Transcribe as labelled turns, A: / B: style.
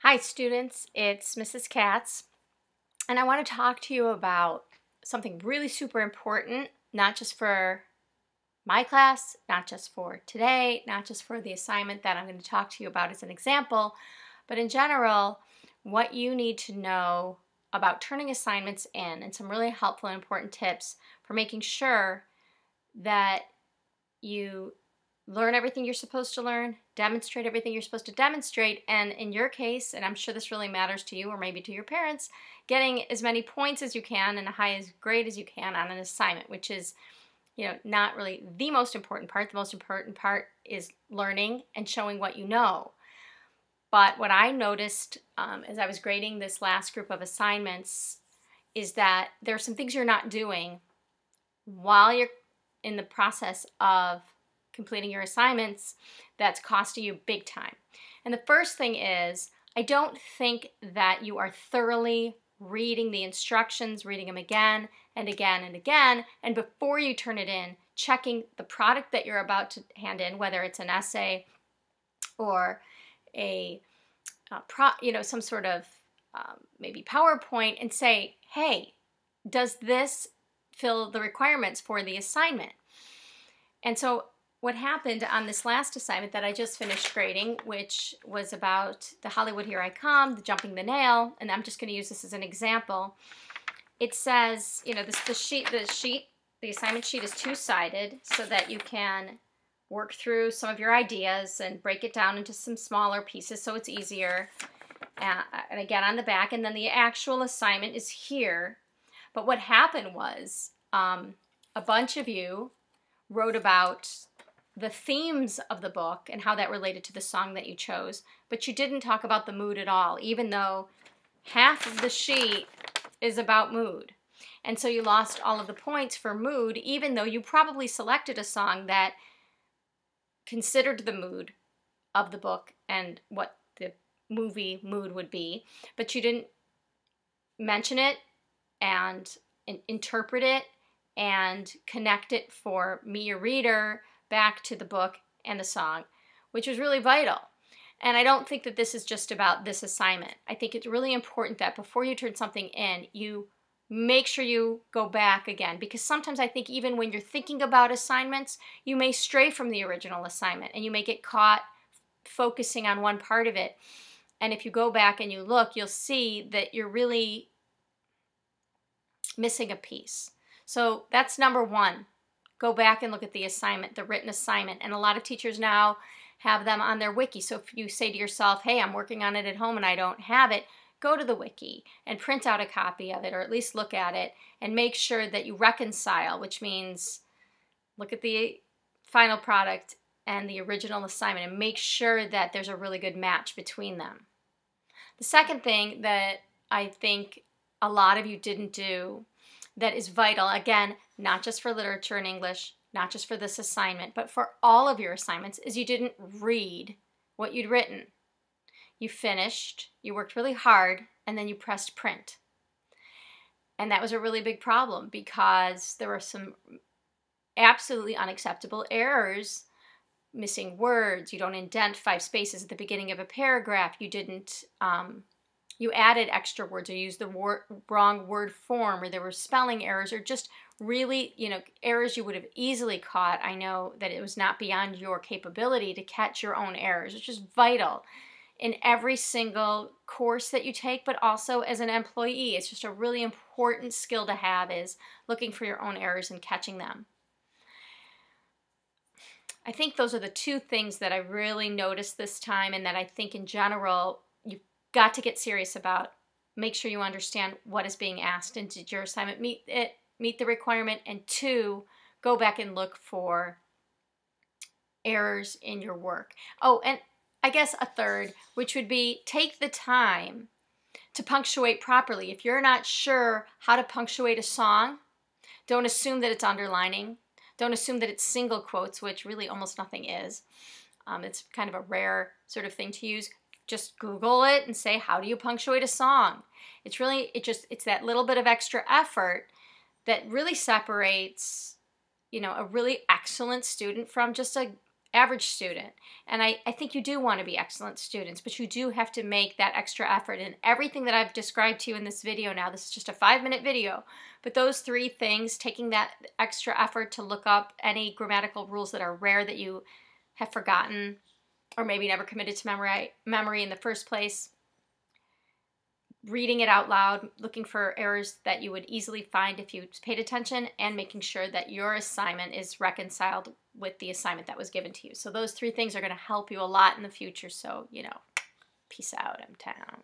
A: Hi students, it's Mrs. Katz, and I want to talk to you about something really super important, not just for my class, not just for today, not just for the assignment that I'm going to talk to you about as an example, but in general, what you need to know about turning assignments in and some really helpful and important tips for making sure that you learn everything you're supposed to learn, demonstrate everything you're supposed to demonstrate, and in your case, and I'm sure this really matters to you or maybe to your parents, getting as many points as you can and a highest grade as you can on an assignment, which is, not really the most important part. The most important part is learning and showing what you know. But what I noticed as I was grading this last group of assignments is that there are some things you're not doing while you're in the process of completing your assignments that's costing you big time. And the first thing is, I don't think that you are thoroughly reading the instructions, reading them again and again and again, and before you turn it in, checking the product that you're about to hand in, whether it's an essay or some sort of maybe PowerPoint, and say, hey, does this fill the requirements for the assignment? And so what happened on this last assignment that I just finished grading, which was about the Hollywood Here I Come, the Jumping the Nail, and I'm just going to use this as an example. It says, the assignment sheet is two-sided so that you can work through some of your ideas and break it down into some smaller pieces so it's easier. And again, on the back, and then the actual assignment is here. But what happened was a bunch of you wrote about the themes of the book and how that related to the song that you chose, but you didn't talk about the mood at all, even though half of the sheet is about mood. And so you lost all of the points for mood, even though you probably selected a song that considered the mood of the book and what the movie mood would be, but you didn't mention it and interpret it and connect it for me, your reader, back to the book and the song, which was really vital. And I don't think that this is just about this assignment. I think it's really important that before you turn something in, you make sure you go back again, because sometimes I think even when you're thinking about assignments, you may stray from the original assignment and you may get caught focusing on one part of it. And if you go back and you look, you'll see that you're really missing a piece. So that's number one. Go back and look at the assignment, the written assignment. And a lot of teachers now have them on their wiki. So if you say to yourself, hey, I'm working on it at home and I don't have it, go to the wiki and print out a copy of it, or at least look at it and make sure that you reconcile, which means look at the final product and the original assignment and make sure that there's a really good match between them. The second thing that I think a lot of you didn't do that is vital, again, not just for literature and English, not just for this assignment, but for all of your assignments, is you didn't read what you'd written. You finished, you worked really hard, and then you pressed print. And that was a really big problem because there were some absolutely unacceptable errors, missing words, you don't indent 5 spaces at the beginning of a paragraph, you didn't you added extra words or used the wrong word form, or there were spelling errors, or just really, errors you would have easily caught. I know that it was not beyond your capability to catch your own errors, which is vital in every single course that you take, but also as an employee. It's just a really important skill to have, is looking for your own errors and catching them. I think those are the two things that I really noticed this time, and that I think in general you've got to get serious about. Make sure you understand what is being asked, and did your assignment meet the requirement, and 2, go back and look for errors in your work. Oh, and I guess a third, which would be take the time to punctuate properly. If you're not sure how to punctuate a song, don't assume that it's underlining. Don't assume that it's single quotes, which really almost nothing is. It's kind of a rare sort of thing to use. Just Google it and say, how do you punctuate a song? It's that little bit of extra effort that really separates, a really excellent student from just a average student. And I think you do want to be excellent students, but you do have to make that extra effort. And everything that I've described to you in this video now, this is just a 5-minute video, but those 3 things, taking that extra effort to look up any grammatical rules that are rare that you have forgotten or maybe never committed to memory in the first place, reading it out loud, looking for errors that you would easily find if you paid attention, and making sure that your assignment is reconciled with the assignment that was given to you. So those 3 things are going to help you a lot in the future. So, peace out, M-Town.